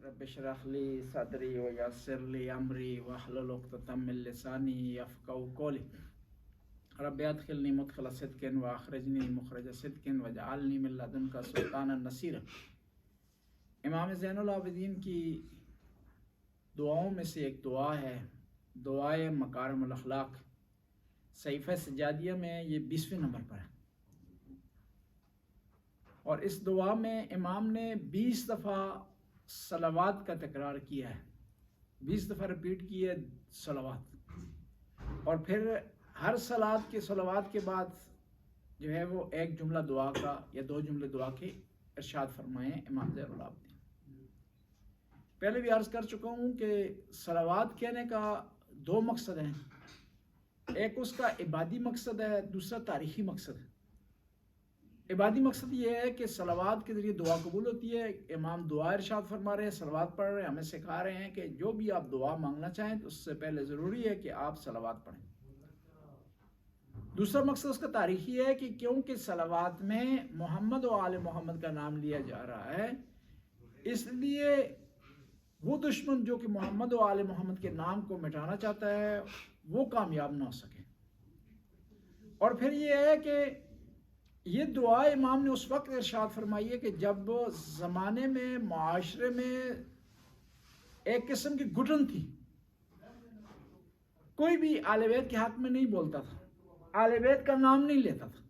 رب اشرح لی صدری ویسر لی امری واحلل عقدۃ من لسانی یفقهوا قولی رب ادخلنی مدخل صدق واخرجنی مخرج صدق واجعلنی من لدنک سلطانا نصیرا۔ امام زین العابدین کی دعاؤں میں سے ایک دعا ہے دعائے مکارم الاخلاق، صحیفہ سجادیہ میں یہ 20ویں نمبر پر ہے، اور اس دعا میں امام نے 20 دفعہ صلوات کا تکرار کیا ہے، 20 دفعہ ریپیٹ کی ہے صلوات، اور پھر ہر صلوات کے صلوات کے بعد جو ہے وہ ایک جملہ دعا کا یا 2 جملے دعا کے ارشاد فرمائے امام زین العابدین۔ پہلے بھی عرض کر چکا ہوں کہ صلوات کہنے کا 2 مقصد ہیں، ایک اس کا عبادی مقصد ہے، دوسرا تاریخی مقصد ہے۔ عبادی مقصد یہ ہے کہ صلوات کے ذریعے دعا قبول ہوتی ہے، امام دعا ارشاد فرما رہے ہیں، صلوات پڑھ رہے ہیں، ہمیں سکھا رہے ہیں کہ جو بھی آپ دعا مانگنا چاہیں تو اس سے پہلے ضروری ہے کہ آپ صلوات پڑھیں۔ دوسرا مقصد اس کا تاریخی ہے کہ کیونکہ صلوات میں محمد و آل محمد کا نام لیا جا رہا ہے، اس لیے وہ دشمن جو کہ محمد و آل محمد کے نام کو مٹانا چاہتا ہے وہ کامیاب نہ ہو سکے۔ اور پھر یہ ہے کہ یہ دعا امام نے اس وقت ارشاد فرمائی ہے کہ جب زمانے میں معاشرے میں ایک قسم کی گھٹن تھی، کوئی بھی اہل بیت کے حق میں نہیں بولتا تھا، اہل بیت کا نام نہیں لیتا تھا،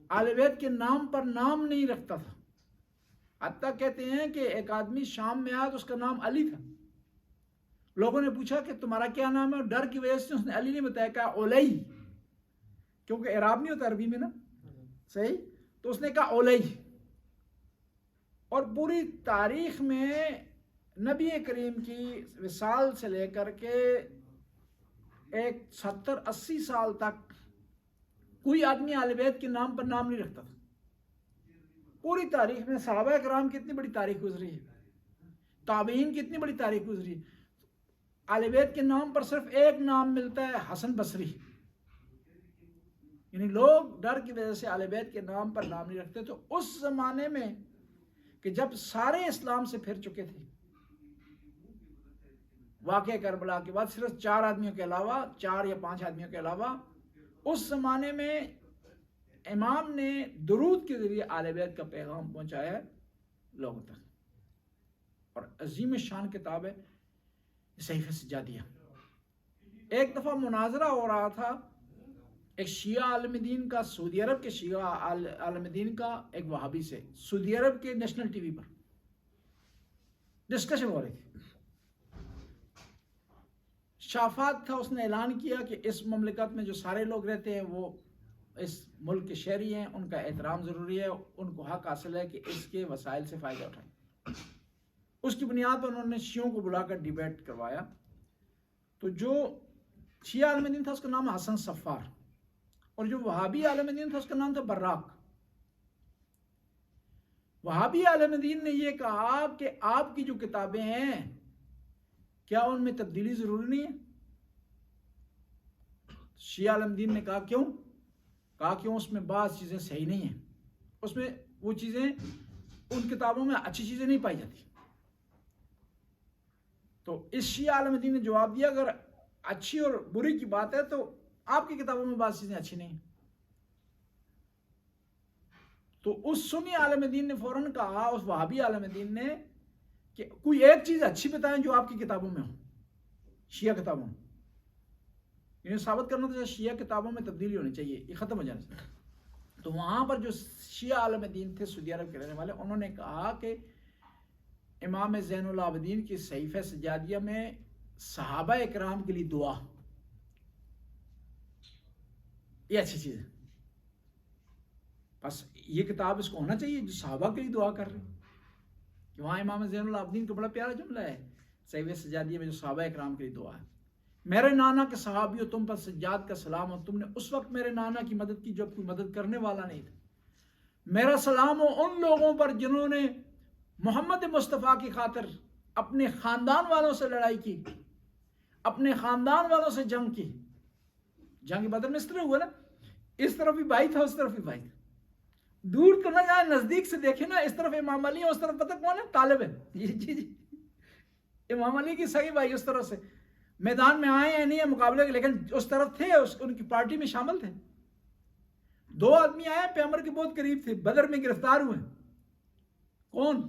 اہل بیت کے نام پر نام نہیں رکھتا تھا۔ حتیٰ کہتے ہیں کہ ایک آدمی شام میں آیا تو اس کا نام علی تھا، لوگوں نے پوچھا کہ تمہارا کیا نام ہے، ڈر کی وجہ سے اس نے علی نہیں بتایا، کہا اولی، کیونکہ اعراب نہیں ہوتا عربی میں نا، صحیح، تو اس نے کہا اولی۔ اور پوری تاریخ میں نبی کریم کی وصال سے لے کر کے ایک 70-80 سال تک کوئی آدمی اہل بیت کے نام پر نام نہیں رکھتا تھا۔ پوری تاریخ میں صحابہ کرام کی اتنی بڑی تاریخ گزری ہے، تابعین کی اتنی بڑی تاریخ گزری ہے، اہل بیت کے نام پر صرف ایک نام ملتا ہے، حسن بصری۔ یعنی لوگ ڈر کی وجہ سے اہل بیت کے نام پر نام نہیں رکھتے۔ تو اس زمانے میں کہ جب سارے اسلام سے پھر چکے تھے، واقعہ کربلا کے بعد صرف 4 آدمیوں کے علاوہ، 4 یا 5 آدمیوں کے علاوہ، اس زمانے میں امام نے درود کے ذریعے اہل بیت کا پیغام پہنچایا ہے لوگوں تک، اور عظیم شان کتاب ہے صحیفہ سجادیہ۔ ایک دفعہ مناظرہ ہو رہا تھا ایک شیعہ عالم دین کا، سعودی عرب کے شیعہ عالم دین کا ایک وہابی سے، سعودی عرب کے نیشنل ٹی وی پر ڈسکشن ہو رہی تھی۔ شافات تھا، اس نے اعلان کیا کہ اس مملکت میں جو سارے لوگ رہتے ہیں وہ اس ملک کے شہری ہیں، ان کا احترام ضروری ہے، ان کو حق حاصل ہے کہ اس کے وسائل سے فائدہ اٹھائیں۔ اس کی بنیاد پر انہوں نے شیعوں کو بلا کر ڈیبیٹ کروایا۔ تو جو شیعہ عالم دین تھا اس کا نام حسن صفار، اور جو وہابی عالم دین تھا اس کا نام تھا براق۔ وہابی عالم دین نے یہ کہا کہ آپ کی جو کتابیں ہیں کیا ان میں تبدیلی ضروری نہیں ہے؟ شیعہ عالم دین نے کہا کیوں؟ کہا کیوں اس میں بعض چیزیں صحیح نہیں ہیں، اس میں وہ چیزیں، ان کتابوں میں اچھی چیزیں نہیں پائی جاتی۔ تو اس شیعہ عالم دین نے جواب دیا اگر اچھی اور بری کی بات ہے تو آپ کی کتابوں میں بعض چیزیں اچھی نہیں ہیں۔ تو اس سنی عالم دین نے فوراً کہا، اس وہابی عالم دین نے، کہ کوئی ایک چیز اچھی بتائیں جو آپ کی کتابوں میں ہو، شیعہ کتابوں میں۔ انہیں ثابت کرنا تھا شیعہ کتابوں میں تبدیلی ہونی چاہیے، یہ ختم ہو جانا چاہیے۔ تو وہاں پر جو شیعہ عالم دین تھے سعودی عرب کے رہنے والے، انہوں نے کہا کہ امام زین العابدین کی صحیفہ سجادیہ میں صحابہ اکرام کے لیے دعا، یہ اچھی چیز ہے، بس یہ کتاب اس کو ہونا چاہیے جو صحابہ کے لیے دعا کر رہے ہیں۔ کہ وہاں امام زین العابدین کا بڑا پیارا جملہ ہے صحیفہ سجادیہ میں جو صحابہ اکرام کے لیے دعا ہے، میرے نانا کے صحابیوں تم پر سجاد کا سلام ہو، تم نے اس وقت میرے نانا کی مدد کی جب کوئی مدد کرنے والا نہیں تھا۔ میرا سلام ہو ان لوگوں پر جنہوں نے محمد مصطفیٰ کی خاطر اپنے خاندان والوں سے لڑائی کی، اپنے خاندان والوں سے جنگ کی۔ جنگ بدر میں اس طرح ہوا نا، اس طرف بھی بھائی تھا، اس طرف بھی بھائی تھا، دور تو نہ جائیں، نزدیک سے دیکھیں نا، اس طرف امام علی ہے، اس طرف پتہ کون ہے؟ طالب ہے. جی امام علی کی سگے بھائی اس طرف سے میدان میں آئے ہیں نہیں ہے مقابلے کے، لیکن اس طرف تھے، ان کی پارٹی میں شامل تھے. 2 آدمی آئے پیغمبر کے بہت قریب تھے، بدر میں گرفتار ہوئے. کون؟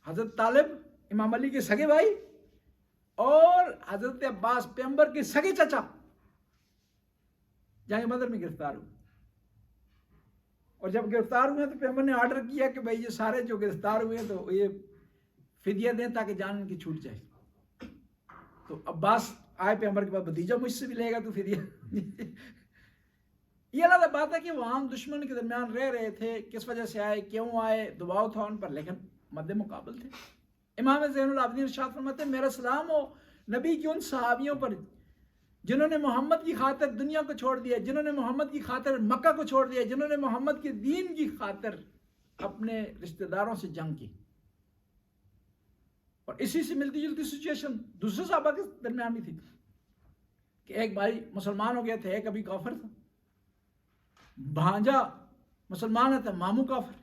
حضرت طالب امام علی کے سگے بھائی اور حضرت عباس پیغمبر کے سگے چچا جنگ بدر میں گرفتار ہوئے. اور جب گرفتار ہوئے تو پیغمبر نے آرڈر کیا کہ بھائی یہ سارے جو گرفتار ہوئے تو یہ فدیہ دیں تاکہ جان ان کی چھوٹ جائے. تو عباس آئے پیغمبر کے پاس، بھتیجا مجھ سے بھی لے گا تو فدیہ. یہ علیحدہ بات ہے کہ وہ عام دشمن کے درمیان رہ رہے تھے، کس وجہ سے آئے، کیوں آئے، دباؤ تھا ان پر، لیکن مد مقابل تھے. امام زین العابدین ارشاد فرماتے ہیں میرا سلام ہو نبی کی ان صحابیوں پر جنہوں نے محمد کی خاطر دنیا کو چھوڑ دیا، جنہوں نے محمد کی خاطر مکہ کو چھوڑ دیا، جنہوں نے محمد کے دین کی خاطر اپنے رشتہ داروں سے جنگ کی. اور اسی سے ملتی جلتی سچویشن دوسرے صحابہ کے درمیان بھی تھی کہ ایک بھائی مسلمان ہو گیا تھا، ایک ابھی کافر تھا. بھانجا مسلمان ہے تھا، ماموں کافر.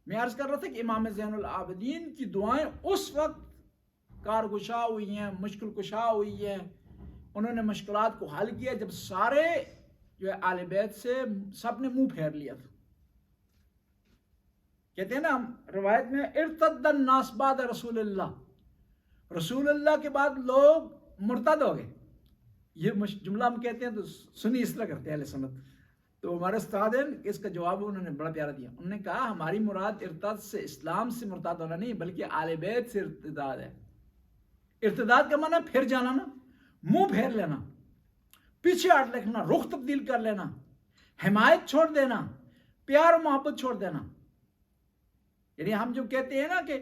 میں عرض کر رہا تھا کہ امام زین العابدین کی دعائیں اس وقت کارگشا ہوئی ہیں، مشکل کشا ہوئی ہیں، انہوں نے مشکلات کو حل کیا جب سارے جو ہے آل بیت سے سب نے منہ پھیر لیا تھا. کہتے ہیں نا ہم روایت میں ارتد الناس بعد رسول اللہ، رسول اللہ کے بعد لوگ مرتد ہو گئے. یہ جملہ ہم کہتے ہیں تو سنی اس طرح کرتے ہیں اہل سنت. تو ہمارے استاد ہیں، اس کا جواب انہوں نے بڑا پیارا دیا. انہوں نے کہا ہماری مراد ارتد سے اسلام سے مرتد ہونا نہیں بلکہ آل بیت سے ارتداد ہے. ارتداد کا معنی پھر جانا نا، منہ پھیر لینا، پیچھے ہٹ رکھنا، رخ تبدیل کر لینا، حمایت چھوڑ دینا، پیار و محبت چھوڑ دینا. یعنی ہم جو کہتے ہیں نا کہ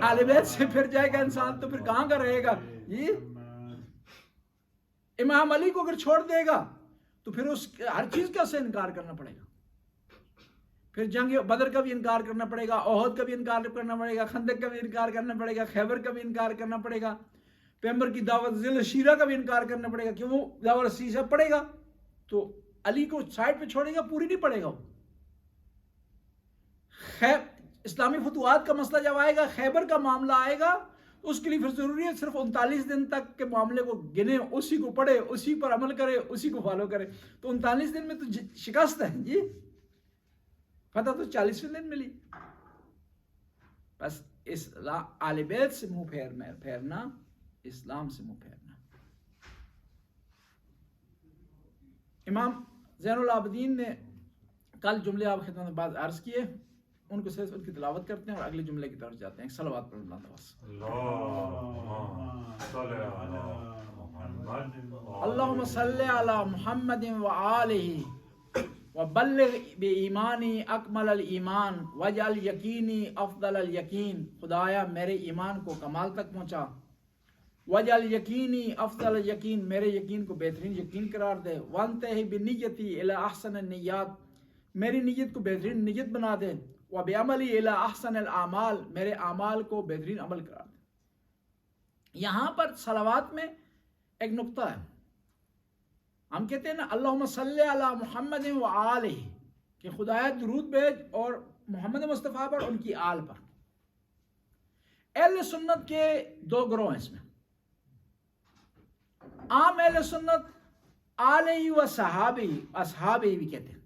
آل بیت سے پھر جائے گا انسان تو پھر کہاں کا رہے گا. جی امام علی کو اگر چھوڑ دے گا تو پھر اس ہر چیز کا سے انکار کرنا پڑے گا. پھر جنگ بدر کا بھی انکار کرنا پڑے گا، احد کا بھی انکار کرنا پڑے گا، خندق کا بھی انکار کرنا پڑے گا، خیبر کا بھی انکار کرنا پڑے گا، پیغمبر کی دعوت ذل شیرہ کا بھی انکار کرنا پڑے گا. کیوں وہ دعوت شیرہ پڑے گا تو علی کو سائڈ پہ چھوڑے گا، پوری نہیں پڑے گا. اسلامی فتوحات کا مسئلہ جب آئے گا، خیبر کا معاملہ آئے گا، اس کے لیے پھر ضروری ہے صرف 39 دن تک کے معاملے کو گنے، اسی کو پڑھے، اسی پر عمل کرے، اسی کو فالو کرے. تو 39 دن میں تو شکست ہے. جی فتح تو 40ویں دن ملی. بس آل بیت سے منہ پھیرنا، اسلام سے منہ پھیرنا. امام زین العابدین نے کل جملے آپ خدمت میں بعد عرض کیے، ان کو صرف ان کی تلاوت کرتے ہیں اور اگلے جملے کی طرف جاتے ہیں. صلوات پر اللہم صلی علی محمد وآلہ وبلغ بایمانی اکمل الایمان واجعل یقینی افضل الیقین. خدایا میرے ایمان کو کمال تک پہنچا، واجعل یقینی افضل الیقین، میرے یقین کو بہترین یقین قرار دے. وانتہی بنیتی الی احسن النیات، میری نیت کو بہترین نیت بنا دے. وبعملی الی احسن الاعمال، میرے اعمال کو بہترین عمل قرار دے. یہاں پر صلوات میں ایک نقطہ ہے. ہم کہتے ہیں نا اللہم صلی علی محمد وآلہ، کہ خدایا درود بھیج اور محمد مصطفیٰ پر، ان کی آل پر. اہل سنت کے 2 گروہ ہیں اس میں. عام اہل سنت آلہ و صحابی، اصحابی بھی کہتے ہیں،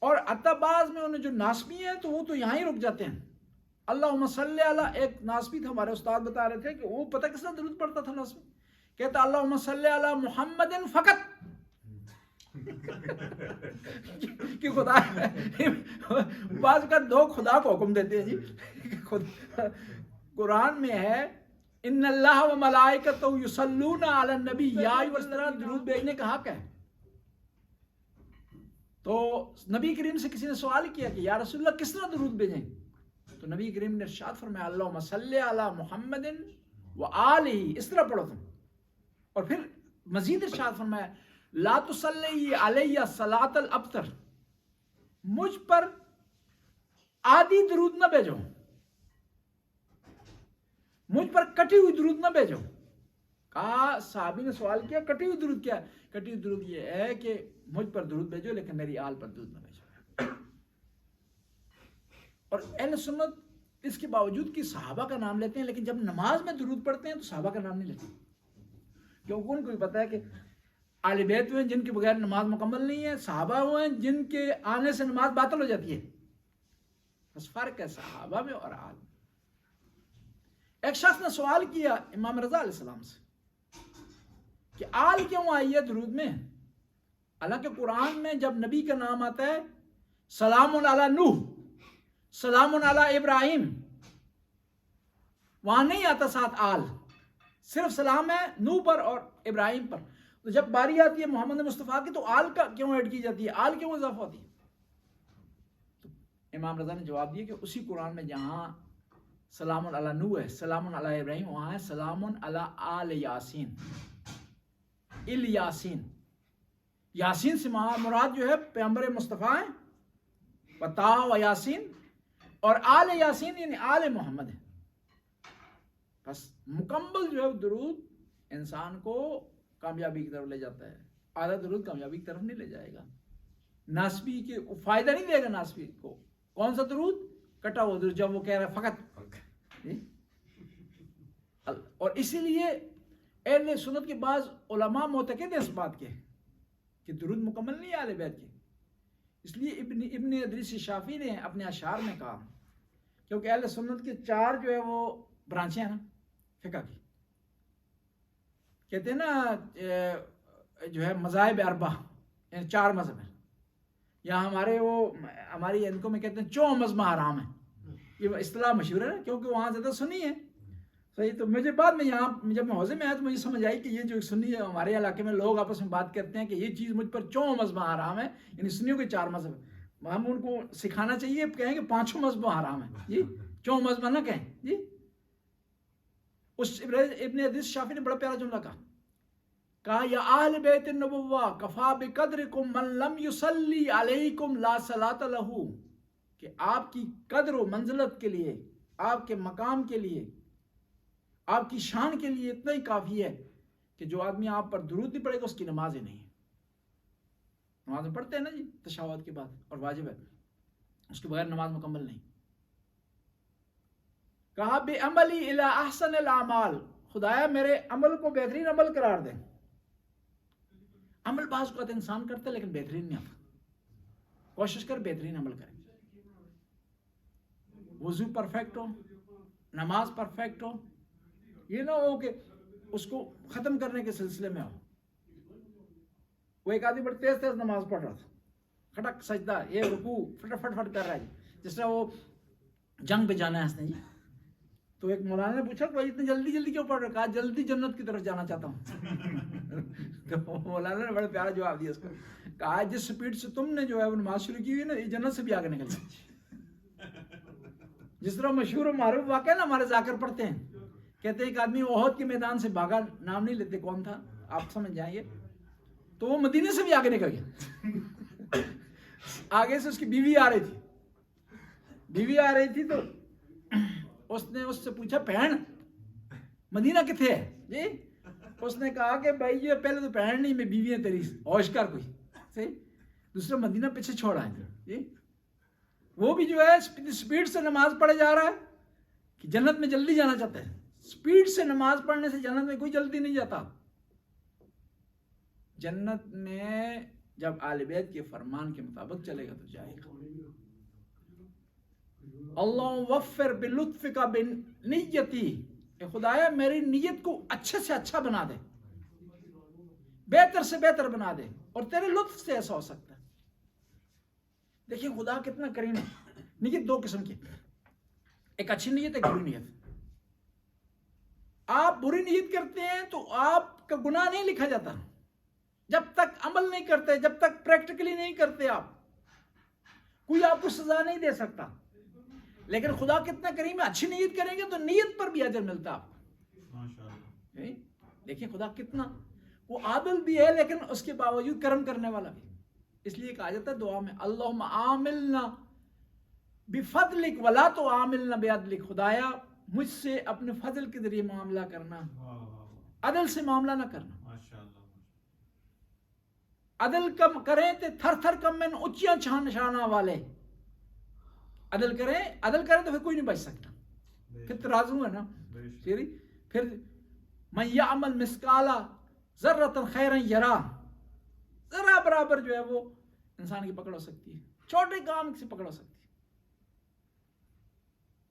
اور حتی بعض میں انہیں جو ناسبی ہیں تو وہ تو یہاں ہی رک جاتے ہیں. اللہم صلی علی، ایک ناسبی تھا ہمارے استاد بتا رہے تھے کہ وہ پتہ کس طرح درود پڑھتا تھا ناسبی، کہتا اللہم صلی علی محمد فقط، کہ خدا بعض کا 2 خدا کو حکم دیتے ہیں. جی قرآن میں ہے ان اللہ و ملائکتہ یصلون علی النبی، یا اس طرح درود بھیجنے کا حق ہے. تو نبی کریم سے کسی نے سوال کیا کہ یا رسول اللہ کس طرح درود بھیجیں؟ تو نبی کریم نے ارشاد فرمایا اللہم صلی علی محمد وآلہ، اس طرح پڑھو تم. اور پھر مزید ارشاد فرمایا لا تصلی علیہ صلاۃ الابتر، مجھ پر آدھی درود نہ بھیجو، مجھ پر کٹی ہوئی درود نہ بھیجو. کہا صحابی نے سوال کیا کٹی ہوئی درود کیا ہے؟ کٹی ہوئی درود یہ ہے کہ مجھ پر درود بھیجو لیکن میری آل پر درود نہ بھیجو. اور اہل سنت اس کے باوجود کہ صحابہ کا نام لیتے ہیں لیکن جب نماز میں درود پڑھتے ہیں تو صحابہ کا نام نہیں لیتے، کیونکہ ان کو بھی پتا ہے کہ آل بیت ہوئے جن کے بغیر نماز مکمل نہیں ہے، صحابہ ہوئے جن کے آنے سے نماز باطل ہو جاتی ہے. بس فرق ہے صحابہ میں اور آل. ایک شخص نے سوال کیا امام رضا علیہ السلام سے کہ آل کیوں آئی ہے درود میں، حالانکہ قرآن میں جب نبی کا نام آتا ہے سلام علی نوح، سلام علی ابراہیم، وہاں نہیں آتا ساتھ آل، صرف سلام ہے نوح پر اور ابراہیم پر. تو جب باری آتی ہے محمد مصطفیٰ کی تو آل کا کیوں ایڈ کی جاتی ہے، آل کیوں اضافہ ہوتی ہے؟ تو امام رضا نے جواب دیا کہ اسی قرآن میں جہاں سلام علی نوح ہے، سلام علی ابراہیم، وہاں ہے سلام علی آل یاسین، الیاسین. یاسین سے مراد جو ہے پیغمبر مصطفیٰ ہیں، وطا و یاسین، اور آل یاسین یعنی آل محمد ہے. بس مکمل جو ہے درود انسان کو کامیابی کی طرف لے جاتا ہے، آدھا درود کامیابی کی طرف نہیں لے جائے گا، ناسبی کے فائدہ نہیں دے گا. ناسبی کو کون سا درود؟ کٹا ہوا درود جب وہ کہہ رہا ہے فقط. اور اسی لیے اہل سنت کے بعض علماء معتقد ہیں اس بات کے کہ درود مکمل نہیں ہے اہل بیت کے. اس لیے ابن ادریس شافعی نے اپنے اشعار میں کہا، کیونکہ اہل سنت کے 4 جو ہے وہ برانچیں ہیں نا فقہ کی، کہتے ہیں نا جو ہے مذاہب اربع، یعنی 4 مذہب ہیں. یا ہماری ان کو میں کہتے ہیں 4 مذہب حرام ہیں. یہ اصطلاح مشہور ہے نا کیونکہ وہاں زیادہ سنی ہے. صحیح. تو مجھے بعد میں یہاں جب میں حوضے میں آیا تو مجھے سمجھ آئی کہ یہ جو سنی ہے ہمارے علاقے میں لوگ آپس میں بات کرتے ہیں کہ یہ چیز مجھ پر 4 مذہب حرام ہے، یعنی سنیوں کے 4 مذہب. ہم ان کو سکھانا چاہیے، کہیں کہ 5 مذہب حرام ہیں جی، 4 مذہب نہ کہیں جی. اس ابن حدیث شافعی نے بڑا پیارا جملہ کہا یا اہل بیت النبوہ کفا بقدرکم من لم یصلی علیکم لا صلاۃ لہ، کہ آپ کی قدر و منزلت کے لیے، آپ کے مقام کے لیے، آپ کی شان کے لیے اتنا ہی کافی ہے کہ جو آدمی آپ پر درود نہیں پڑے گا اس کی نماز ہی نہیں ہے. نماز میں پڑھتے ہیں نا جی تشہد کے بعد اور واجب ہے، اس کے بغیر نماز مکمل نہیں. کہا بے عملی الی احسن الاعمال، خدایا میرے عمل کو بہترین عمل قرار دے. عمل بعض اوقات انسان کرتا ہے لیکن بہترین نہیں آتا. کوشش کر بہترین عمل کرے، وضو پرفیکٹ ہو، نماز پرفیکٹ ہو، یہ نہ ہو کہ اس کو ختم کرنے کے سلسلے میں ہو. وہ ایک آدمی بڑی تیز تیز نماز پڑھ رہا تھا، کھٹک سجدہ، یہ رکوع فٹ فٹ فٹ کر رہا ہے جس طرح وہ جنگ پہ جانا ہے اس نے جی. تو ایک مولانا نے پوچھا کہ اتنی جلدی جلدی کیوں پڑھ رہے؟ کہا جلدی جنت کی طرف جانا چاہتا ہوں. تو مولانا نے بڑا پیارا جواب دیا اس کو، کہا جس سپیڈ سے تم نے جو ہے وہ نماز شروع کی ہوئی نا، یہ جنت سے بھی آگے نکل جائے. جس طرح مشہور و معروف واقعہ نا ہمارے ذاکر پڑھتے ہیں، کہتے ہیں ایک آدمی احد کے میدان سے بھاگا، نام نہیں لیتے کون تھا، آپ سمجھ جائیں گے، تو وہ مدینے سے بھی آگے نکل گیا. آگے سے اس کی بیوی آ رہی تھی تو اس نے اس سے پوچھا بہن مدینہ کتنے ہے جی؟ اس نے کہا کہ بھائی یہ پہلے تو بہن نہیں، میں بیوی ہے تیری، ہوش کر کوئی. صحیح. دوسرا مدینہ پیچھے چھوڑ آئے تھے جی. وہ بھی جو ہے سپیڈ سے نماز پڑھے جا رہا ہے کہ جنت میں جلدی جانا چاہتا ہے. سپیڈ سے نماز پڑھنے سے جنت میں کوئی جلدی نہیں جاتا. جنت میں جب آل بیت کے فرمان کے مطابق چلے گا تو جائے گا. اللہ وفر بلطفک بنیتی، اے خدایا میری نیت کو اچھے سے اچھا بنا دے، بہتر سے بہتر بنا دے، اور تیرے لطف سے ایسا ہو سکتا ہے. دیکھیں خدا کتنا کریم ہے. نیت 2 قسم کی، ایک اچھی نیت، ایک بری نیت. آپ بری نیت کرتے ہیں تو آپ کا گناہ نہیں لکھا جاتا جب تک عمل نہیں کرتے، جب تک پریکٹیکلی نہیں کرتے. آپ کوئی آپ کو سزا نہیں دے سکتا. لیکن خدا کتنا کریم ہے، اچھی نیت کریں گے تو نیت پر بھی اجر ملتا آپ کو. دیکھیں خدا کتنا، وہ عادل بھی ہے لیکن اس کے باوجود کرم کرنے والا بھی. اس لیے کہا جاتا ہے دعا میں اللہم عاملنا بفضلک ولا تعاملنا بعدلک، خدایا مجھ سے اپنے فضل کے ذریعے معاملہ کرنا عدل سے معاملہ نہ کرنا. ماشاءاللہ. عدل کم کریں تے تھر تھر کم میں اچیاں نشانہ والے. عدل کریں تو پھر کوئی نہیں بچ سکتا. پھر ترازو ہے نا. پھر من یعمل مثقال ذرۃ خیرا یرا، ذرا برابر جو ہے وہ انسان کی پکڑ ہو سکتی ہے، چھوٹے کام سے پکڑ ہو سکتی ہے.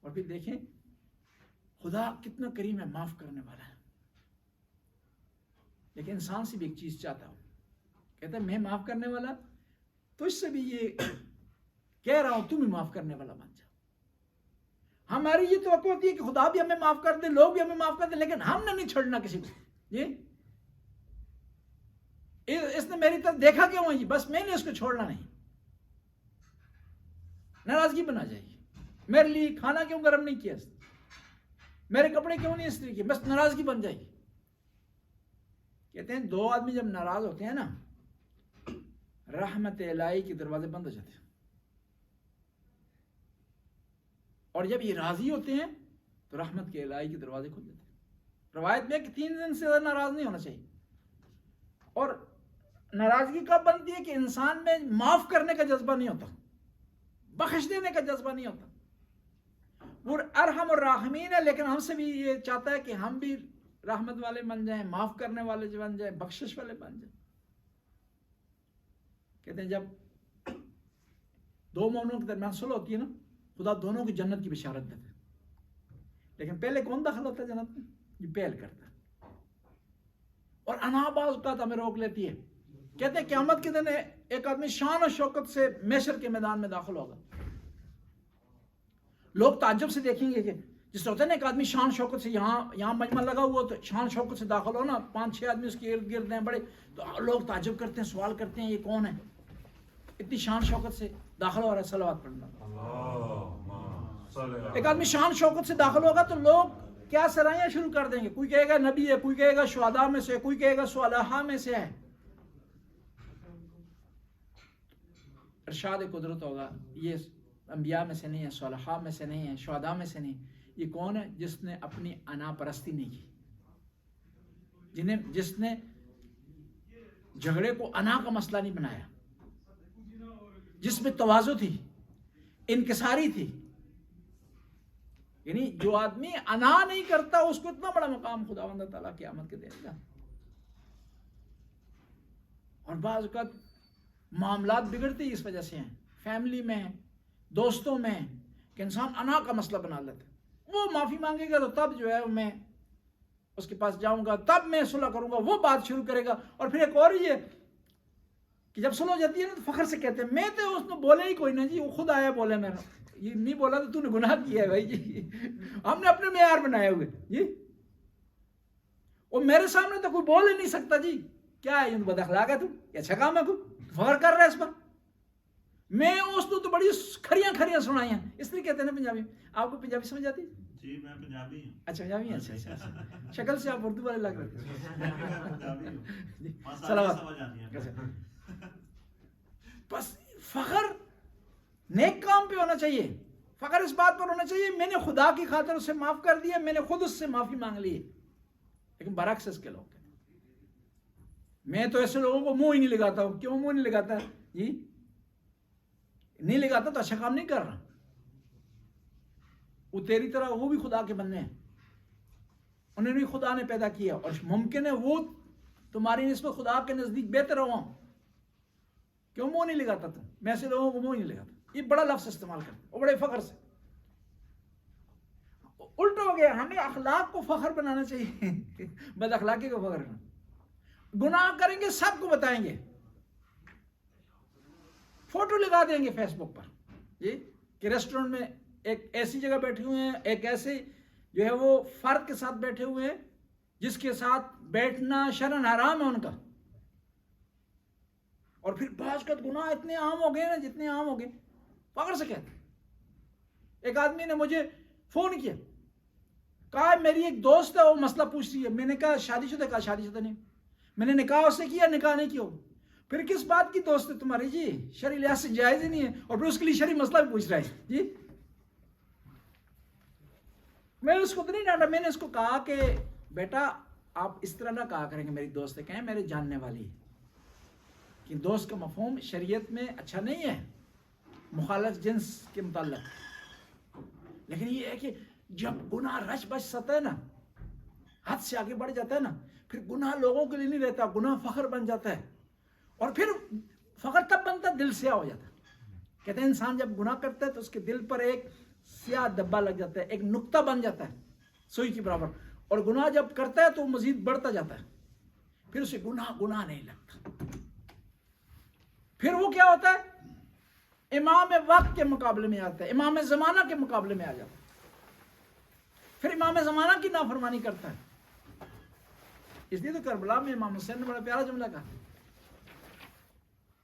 اور پھر دیکھیں خدا کتنا کریم ہے، معاف کرنے والا ہے. لیکن انسان سے بھی ایک چیز چاہتا ہوں، کہتا ہے میں معاف کرنے والا، تجھ سے بھی یہ کہہ رہا ہوں تم بھی معاف کرنے والا بن جا. ہماری یہ توقع ہوتی ہے کہ خدا بھی ہمیں معاف کر دے، لوگ بھی ہمیں معاف کر دیں، لیکن ہم نے نہیں چھوڑنا کسی کو. جی اس نے میری طرف دیکھا کیوں ہے، بس میں نے اس کو چھوڑنا نہیں. ناراضگی بنا جائے گی. میرے لیے کھانا کیوں گرم نہیں کیا، میرے کپڑے کیوں نہیں استری کیے، بس ناراضگی بن جائے گی. کہتے ہیں دو آدمی جب ناراض ہوتے ہیں نا، رحمت الہی کے دروازے بند ہو جاتے ہیں. اور جب یہ راضی ہوتے ہیں تو رحمت کے الہی کے دروازے کھل جاتے ہیں. روایت میں کہ 3 دن سے زیادہ ناراض نہیں ہونا چاہیے. اور ناراضگی کب بنتی ہے کہ انسان میں معاف کرنے کا جذبہ نہیں ہوتا، بخش دینے کا جذبہ نہیں ہوتا. وہ ارحم الراحمین ہے، لیکن ہم سے بھی یہ چاہتا ہے کہ ہم بھی رحمت والے بن جائیں، معاف کرنے والے بن جائیں، بخشش والے بن جائیں. کہتے ہیں جب 2 مومنوں کے درمیان صلح ہوتی ہے نا، خدا دونوں کی جنت کی بشارت دیتا ہے. لیکن پہلے کون داخل ہوتا ہے جنت میں؟ یہ پہل کرتا ہے. اور انا بعض اوقات ہمیں روک لیتی ہے. کہتے ہیں قیامت کے دن ایک آدمی شان و شوکت سے محشر کے میدان میں داخل ہوگا. لوگ تعجب سے دیکھیں گے کہ جس طرح ہوتا ہے نا، ایک آدمی شان شوکت سے یہاں مجمع لگا ہوا تو شان شوکت سے داخل ہو نا، 5-6 آدمی اس کے ارد گرد ہیں بڑے، تو لوگ تعجب کرتے ہیں، سوال کرتے ہیں یہ کون ہے، اتنی شان شوکت سے داخل ہو رہا ہے. صلوات پڑھنا. ایک آدمی شان شوکت سے داخل ہوگا تو لوگ کیا سرائیاں شروع کر دیں گے. کوئی کہے گا نبی ہے، کوئی کہے گا شہداء میں سے، کوئی کہے گا صالحاں میں سے ہے. ارشاد قدرت ہوگا یہ انبیاء میں سے نہیں ہے، صالحاء میں سے نہیں ہے، شہداء میں سے نہیں. یہ کون ہے؟ جس نے اپنی انا پرستی نہیں کی، جس نے جھگڑے کو انا کا مسئلہ نہیں بنایا، جس میں تواضع تھی، انکساری تھی. یعنی جو آدمی انا نہیں کرتا اس کو اتنا بڑا مقام خداوند تعالیٰ قیامت کے دے گا. اور بعض اوقات معاملات بگڑتے اس وجہ سے ہیں، فیملی میں، دوستوں میں، کہ انسان انا کا مسئلہ بنا لیتا ہے. وہ معافی مانگے گا تو تب جو ہے میں اس کے پاس جاؤں گا، تب میں صلح کروں گا، وہ بات شروع کرے گا. اور پھر ایک اور یہ کہ جب صلح ہو جاتی ہے نا تو فخر سے کہتے ہیں میں تو اس نے بولے ہی کوئی نہ جی، وہ خود آیا بولے، میرا یہ نہیں بولا تو نے گناہ کیا ہے بھائی جی، ہم نے اپنے معیار بنائے ہوئے جی، اور میرے سامنے تو کوئی بول ہی نہیں سکتا جی. کیا ہے بد اخلاق ہے تو، یہ اچھا کام ہے، کوئی فخر کر رہا ہے اس پر. میں اس تو بڑی کھریاں سنائی ہیں. اس لیے کہتے ہیں نا پنجابی. آپ کو پنجابی سمجھ آتی؟ جی میں پنجابی ہوں. اچھا پنجابی ہیں. اچھا شکل سے آپ اردو والے لگ رہے ہیں. بس فخر نیک کام پہ ہونا چاہیے. فخر اس بات پر ہونا چاہیے میں نے خدا کی خاطر اسے معاف کر دیا، میں نے خود اس سے معافی مانگ لی. لیکن برعکس اس کے لوگ کہتے ہیں میں تو ایسے لوگوں کو منہ ہی نہیں لگاتا ہوں. کیوں منہ نہیں لگاتا جی؟ نہیں لگاتا تو اچھا کام نہیں کر رہا. وہ تیری طرح وہ بھی خدا کے بندے ہیں، انہیں بھی خدا نے پیدا کیا، اور ممکن ہے وہ تمہاری نسبت خدا کے نزدیک بہتر ہوا. کیوں منہ نہیں لگاتا تم؟ میں ایسے لوگوں کو منہ نہیں لگاتا. یہ بڑا لفظ استعمال کرتے اور بڑے فخر سے. الٹا ہو گیا، ہمیں اخلاق کو فخر بنانا چاہیے، بد اخلاقی کو فخر. گناہ کریں گے سب کو بتائیں گے، فوٹو لگا دیں گے فیس بک پر جی کہ ریسٹورنٹ میں ایک ایسی جگہ بیٹھے ہوئے ہیں، ایک ایسے جو ہے وہ فرد کے ساتھ بیٹھے ہوئے ہیں جس کے ساتھ بیٹھنا شرعاً حرام ہے ان کا. اور پھر بعض کا گناہ اتنے عام ہو گئے نا، جتنے عام ہو گئے فخر سے کہتے. ایک آدمی نے مجھے فون کیا، کہا میری ایک دوست ہے وہ مسئلہ پوچھ رہی ہے. میں نے کہا شادی شدہ؟ کہا شادی شدہ نہیں. میں نے نکاح اس سے کیا؟ نکاح نہیں کیا. پھر کس بات کی دوست ہے تمہاری جی؟ شرعی لحاظ سے جائز ہی نہیں ہے، اور پھر اس کے لیے شرعی مسئلہ بھی پوچھ رہا ہے جی. میں نے اس کو تو نہیں ڈانٹا، میں نے اس کو کہا کہ بیٹا آپ اس طرح نہ کہا کریں کہ میری دوست ہے، کہیں میرے جاننے والی ہے، کہ دوست کا مفہوم شریعت میں اچھا نہیں ہے مخالف جنس کے متعلق، لیکن یہ ہے کہ جب گناہ رچ بچ سکتا ہے نا، حد سے آگے بڑھ جاتا ہے نا، پھر گناہ لوگوں کے لیے نہیں رہتا، گناہ فخر بن جاتا ہے، اور پھر فخر تب بنتا ہے دل سیاہ ہو جاتا ہے۔ کہتے ہیں انسان جب گناہ کرتا ہے تو اس کے دل پر ایک سیاہ دبا لگ جاتا ہے، ایک نقطہ بن جاتا ہے سوئی کے برابر، اور گناہ جب کرتا ہے تو مزید بڑھتا جاتا ہے، پھر اسے گناہ نہیں لگتا، پھر وہ کیا ہوتا ہے، امام وقت کے مقابلے میں آتا ہے، امام زمانہ کے مقابلے میں آ جاتا ہے، پھر امام زمانہ کی نافرمانی کرتا ہے۔ اس لیے تو کربلا میں امام حسین نے بڑا پیارا جملہ کہا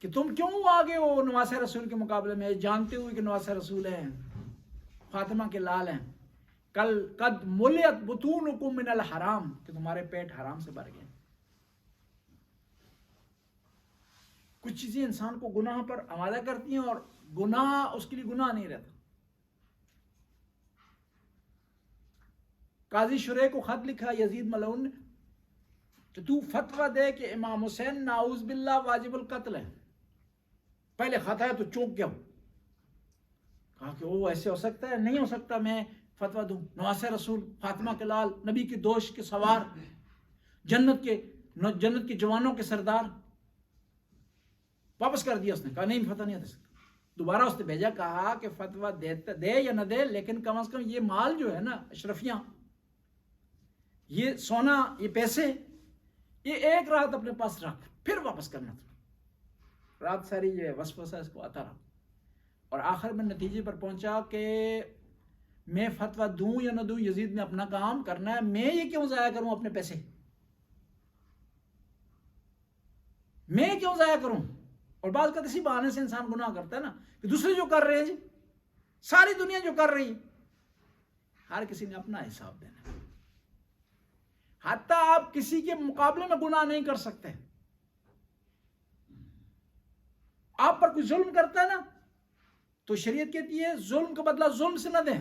کہ تم کیوں آگے ہو نواسہ رسول کے مقابلے میں، جانتے ہوئے کہ نواسہ رسول ہیں، فاطمہ کے لال ہیں، قد ملیت بطونکم من الحرام، کہ تمہارے پیٹ حرام سے بھر گئے۔ کچھ چیزیں انسان کو گناہ پر آمادہ کرتی ہیں اور گناہ اس کے لیے گناہ نہیں رہتا۔ قاضی شریح کو خط لکھا یزید ملعون نے کہ تو فتویٰ دے کہ امام حسین نعوذ باللہ واجب القتل ہے۔ پہلے خط ہے تو چونک گیا، کہا کہ وہ ایسے ہو سکتا ہے؟ نہیں ہو سکتا، میں فتویٰ دوں، نواسہ رسول، فاطمہ کے لال، نبی کے دوش کے سوار، جنت کے جوانوں کے سردار۔ واپس کر دیا اس نے، کہا نہیں فتویٰ نہیں دے سکتا۔ دوبارہ اس نے بھیجا، کہا کہ فتویٰ دے یا نہ دے، لیکن کم از کم یہ مال جو ہے نا، اشرفیاں، یہ سونا، یہ پیسے، یہ ایک رات اپنے پاس رکھ، پھر واپس کرنا تھا۔ رات ساری یہ وسوسہ اس کو آتا رہا، اور آخر میں نتیجے پر پہنچا کہ میں فتویٰ دوں یا نہ دوں، یزید نے اپنا کام کرنا ہے، میں یہ کیوں ضائع کروں اپنے پیسے، میں کیوں ضائع کروں؟ اور بعض کا اسی بہانے سے انسان گناہ کرتا ہے نا، کہ دوسرے جو کر رہے ہیں جی، ساری دنیا جو کر رہی ہے، ہر کسی نے اپنا حساب دینا ہے۔ حتیٰ آپ کسی کے مقابلے میں گناہ نہیں کر سکتے۔ آپ پر کوئی ظلم کرتا ہے نا، تو شریعت کہتی ہے ظلم کا بدلہ ظلم سے نہ دیں،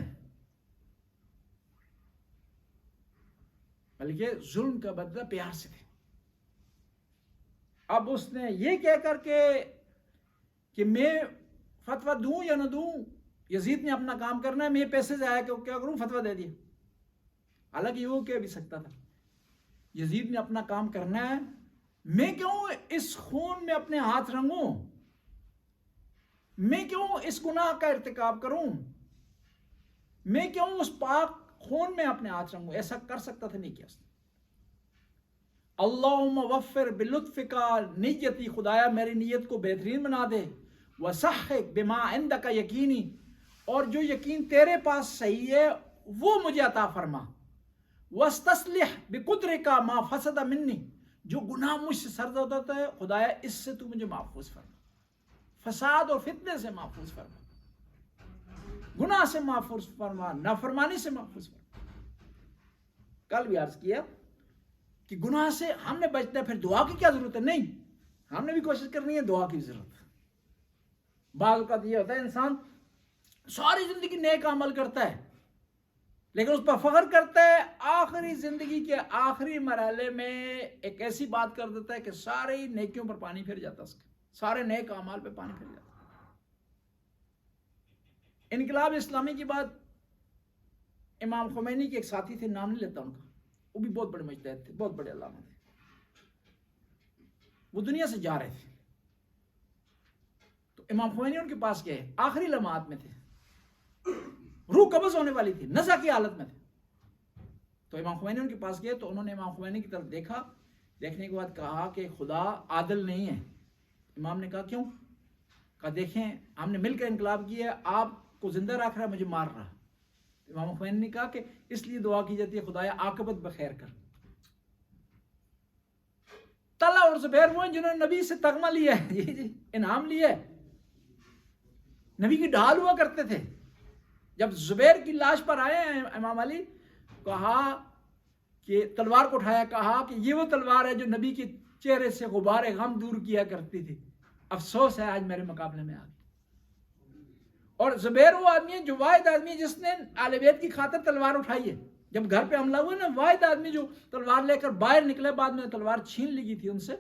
بلکہ ظلم کا بدلہ پیار سے دیں۔ اب اس نے یہ کہہ کر کے کہ میں فتویٰ دوں یا نہ دوں، یزید نے اپنا کام کرنا ہے، میں پیسے ضائع کیا کروں، فتویٰ دے دیا۔ حالانکہ وہ کہہ بھی سکتا تھا، یزید نے اپنا کام کرنا ہے، میں کیوں اس خون میں اپنے ہاتھ رنگوں، میں کیوں اس گناہ کا ارتکاب کروں، میں کیوں اس پاک خون میں اپنے ہاتھ رنگوں؟ ایسا کر سکتا تھا، نہیں کیا اس نے۔ اللہم وفر بلطفک نیتی، خدایا میری نیت کو بہترین بنا دے، وصحح بما عندک یقینی، اور جو یقین تیرے پاس صحیح ہے وہ مجھے عطا فرما، واستصلح بقدرک ما فسد منی، جو گناہ مجھ سے سرد ہوتا ہے خدایا اس سے تو مجھے محفوظ فرما، فساد اور فتنے سے محفوظ فرما، گناہ سے محفوظ فرما، نافرمانی سے محفوظ فرما۔ کل بھی عرض کیا کہ گناہ سے ہم نے بچنا ہے، پھر دعا کی کیا ضرورت ہے؟ نہیں، ہم نے بھی کوشش کرنی ہے، دعا کی ضرورت ہے۔ بعض اوقات یہ ہوتا ہے انسان ساری زندگی نیک عمل کرتا ہے، لیکن اس پر فخر کرتا ہے، آخری زندگی کے آخری مرحلے میں ایک ایسی بات کر دیتا ہے کہ ساری نیکیوں پر پانی پھر جاتا ہے، اس کے سارے نیک اعمال پہ پانی پھر جاتا ہے۔ انقلاب اسلامی کی بات امام خمینی کے ایک ساتھی تھے، نام نہیں لیتا ان کا، وہ بھی بہت بڑے مجتہد تھے، بہت بڑے علامہ تھے، وہ دنیا سے جا رہے تھے، تو امام خمینی ان کے پاس گئے، آخری لمحات میں تھے، روح قبض ہونے والی تھی، نزع کی حالت میں تھے، تو امام خمینی ان کے پاس گئے، تو انہوں نے امام خمینی کی طرف دیکھا، دیکھنے کے بعد کہا کہ خدا عادل نہیں ہے۔ امام نے کہا کیوں؟ کہا دیکھیں ہم نے مل کر انقلاب کیا ہے، آپ کو زندہ رکھ رہا ہے، مجھے مار رہا۔ امام خمینی نے کہا کہ اس لیے دعا کی جاتی ہے خدایا عاقبت بخیر کر۔ طلحہ اور زبیر وہ ہیں جنہوں نے نبی سے تغمہ لیا ہے، جی انعام لیا ہے، نبی کی ڈھال ہوا کرتے تھے۔ جب زبیر کی لاش پر آئے ہیں امام علی، کہا کہ تلوار کو اٹھایا، کہا کہ یہ وہ تلوار ہے جو نبی کے چہرے سے غبار غم دور کیا کرتی تھی، افسوس ہے آج میرے مقابلے میں آ گئی۔ اور زبیر وہ آدمی ہے جو واحد آدمی ہے جس نے آل بیت کی خاطر تلوار اٹھائی ہے، جب گھر پہ حملہ ہوا نا، واحد آدمی جو تلوار لے کر باہر نکلے، بعد میں تلوار چھین لی گئی تھی ان سے،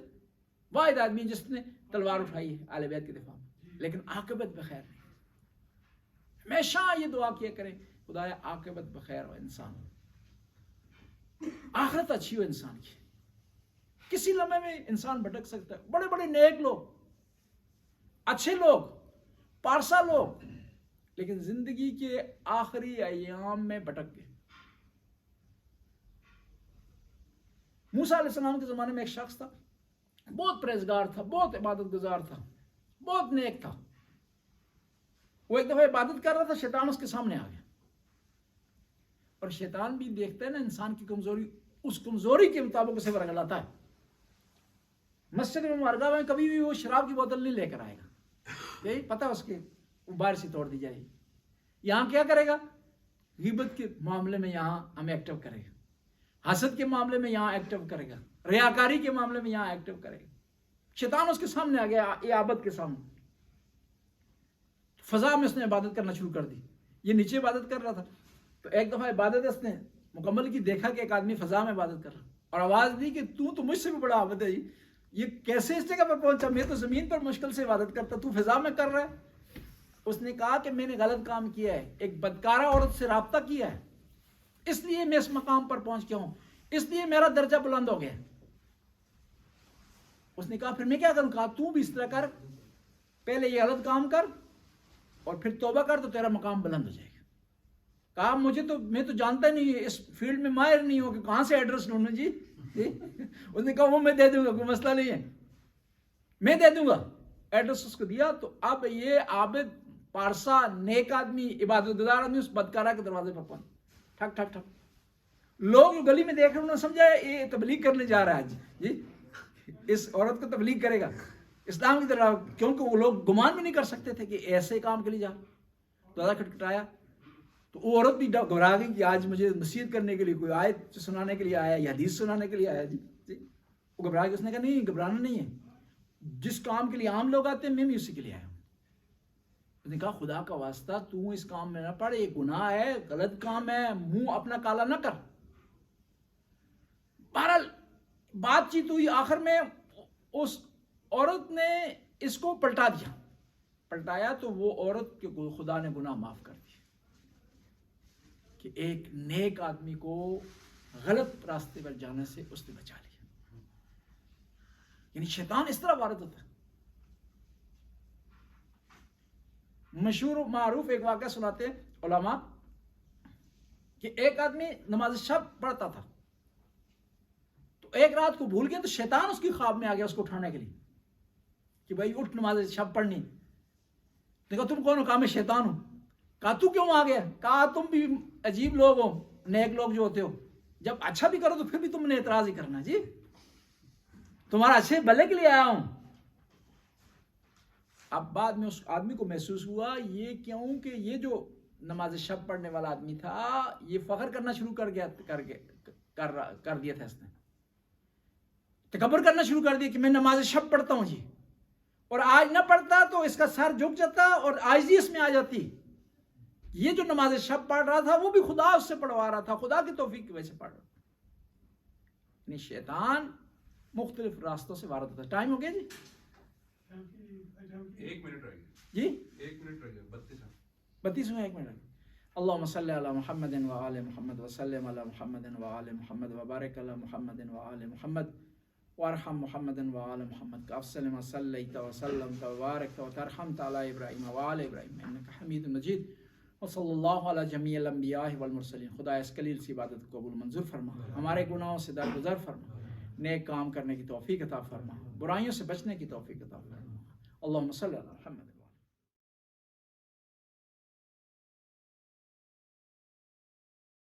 واحد آدمی جس نے تلوار اٹھائی ہے اہل بیت کے دفاع میں، لیکن عاقبت بخیر نہیں۔ ہمیشہ یہ دعا کیا کریں، خدایا عاقبت بخیر ہو انسان، آخرت اچھی ہو انسان کی۔ کسی لمحے میں انسان بھٹک سکتا ہے، بڑے بڑے نیک لوگ، اچھے لوگ، پارسا لوگ، لیکن زندگی کے آخری ایام میں بھٹک گئے۔ موسیٰ علیہ السلام کے زمانے میں ایک شخص تھا، بہت پرہیزگار تھا، بہت عبادت گزار تھا، بہت نیک تھا۔ وہ ایک دفعہ عبادت کر رہا تھا، شیطان اس کے سامنے آ گیا، اور شیطان بھی دیکھتا ہے نا انسان کی کمزوری، اس کمزوری کے مطابق اسے ورگلاتا ہے۔ مسجد میں مارگاہ میں کبھی بھی وہ شراب کی بوتل نہیں لے کر آئے گا، یہی پتہ اس کے باہر سے توڑ دی جائے گی۔ یہاں کیا کرے گا؟ غیبت کے معاملے میں یہاں ہمیں ایکٹیو کرے گا، حسد کے معاملے میں یہاں ایکٹیو کرے گا، ریاکاری کے معاملے میں یہاں ایکٹیو کرے گا۔ شیطان اس کے سامنے آ گیا، یہ عابد کے سامنے، فضا میں اس نے عبادت کرنا شروع کر دی۔ یہ نیچے عبادت کر رہا تھا، تو ایک دفعہ عبادت اس نے مکمل کی، دیکھا کہ ایک آدمی فضا میں عبادت کر رہا، اور آواز دی کہ تو مجھ سے بھی بڑا عابد ہے، یہ کیسے اس جگہ پر پہنچا؟ میں تو زمین پر مشکل سے عبادت کرتا، تو فضا میں کر رہا ہے۔ اس نے کہا کہ میں نے غلط کام کیا ہے، ایک بدکارہ عورت سے رابطہ کیا ہے، اس لیے میں اس مقام پر پہنچ گیا ہوں، اس لیے میرا درجہ بلند ہو گیا۔ اس نے کہا پھر میں کیا کروں؟ کہا تو بھی اس طرح کر، پہلے یہ غلط کام کر اور پھر توبہ کر تو تیرا مقام بلند ہو جائے گا۔ کہا میں تو جانتا نہیں، اس فیلڈ میں ماہر نہیں ہوں کہ کہاں سے ایڈریس ڈھونڈوں جی۔ اس نے کہا وہ میں دے دوں گا، کوئی مسئلہ نہیں ہے، میں دے دوں گا۔ ایڈریس اس کو دیا، تو اب یہ عابد پارسا نیک آدمی عبادت گزار آدمی اس بدکارہ کے دروازے پر پہنچ، ٹھک ٹھک ٹھک۔ لوگ جو گلی میں دیکھ رہے انہوں نے سمجھا یہ تبلیغ کرنے جا رہا ہے آج جی، اس عورت کو تبلیغ کرے گا اسلام کی طرح، کیونکہ وہ لوگ گمان بھی نہیں کر سکتے تھے کہ ایسے کام کے لیے جا۔ دروازہ کھٹکھٹایا تو وہ عورت بھی گھبرا گئی کہ آج مجھے نصیحت کرنے کے لیے کوئی آیت سنانے کے لیے آیا یا حدیث سنانے کے لیے آیا جی۔ وہ گھبرا گئی، اس نے کہا نہیں گھبرانا نہیں ہے، جس کام کے لیے عام لوگ آتے ہیں میں بھی اسی کے لیے آیا ہوں۔ اس نے کہا خدا کا واسطہ تو اس کام میں نہ پڑ، یہ گناہ ہے، غلط کام ہے، منہ اپنا کالا نہ کر۔ بہرحال بات چیت ہوئی، آخر میں اس عورت نے اس کو پلٹایا تو وہ عورت کے خدا نے گناہ معاف کر دیا کہ ایک نیک آدمی کو غلط راستے پر جانے سے اس نے بچا لیا۔ یعنی شیطان اس طرح وارد ہوتا ہے۔ مشہور و معروف ایک واقعہ سناتے ہیں علماء کہ ایک آدمی نماز شب پڑھتا تھا، تو ایک رات کو بھول گیا، تو شیطان اس کی خواب میں آ گیا اس کو اٹھانے کے لیے کہ بھائی اٹھ نماز شب پڑھنی۔ کہا تم کون ہو؟ کہا میں شیطان ہوں۔ کہا تو کیوں آ گیا؟ کہا تم بھی عجیب لوگ ہو، نیک لوگ جو ہوتے ہو، جب اچھا بھی کرو تو پھر بھی تم نے اعتراض ہی کرنا جی، تمہارا اچھے بھلے کے لیے آیا ہوں۔ اب بعد میں اس آدمی کو محسوس ہوا یہ کیوں کہ یہ جو نماز شب پڑھنے والا آدمی تھا یہ فخر کرنا شروع کر دیا تھا، اس نے تکبر کرنا شروع کر دیا کہ میں نماز شب پڑھتا ہوں جی، اور آج نہ پڑھتا تو اس کا سر جھک جاتا اور عاجزی اس میں آ جاتی۔ یہ جو نماز شب پڑھ رہا تھا وہ بھی خدا اس سے پڑھوا رہا تھا، خدا کی توفیق کی وجہ سے پڑھ رہا تھا۔ یعنی شیطان مختلف راستوں سے وارد ہوتا ہے۔ ٹائم ہو گیا جی؟ 1 منٹ رہ گیا جی، 1 منٹ رہ گیا، 32 میں 1 منٹ۔ اللہم صلی علی محمد وآل محمد وسلم علی محمد وآل محمد وبارک علی محمد وآل محمد وارحم محمد وآل محمد کافصل ما صلیت وسلمت وبارکت وترحمت علی ابراہیم وآل ابراہیم انک حمید مجید وصلی اللہ علی جمیع الانبیاء والمرسلین۔ خدا اس قلیل سی عبادت کو قبول منظور فرما، ہمارے گناہوں سے درگزر فرما، نیک کام کرنے کی توفیق عطا فرما، برائیوں سے بچنے کی توفیق عطا فرما۔ اللہم صلی علی محمد۔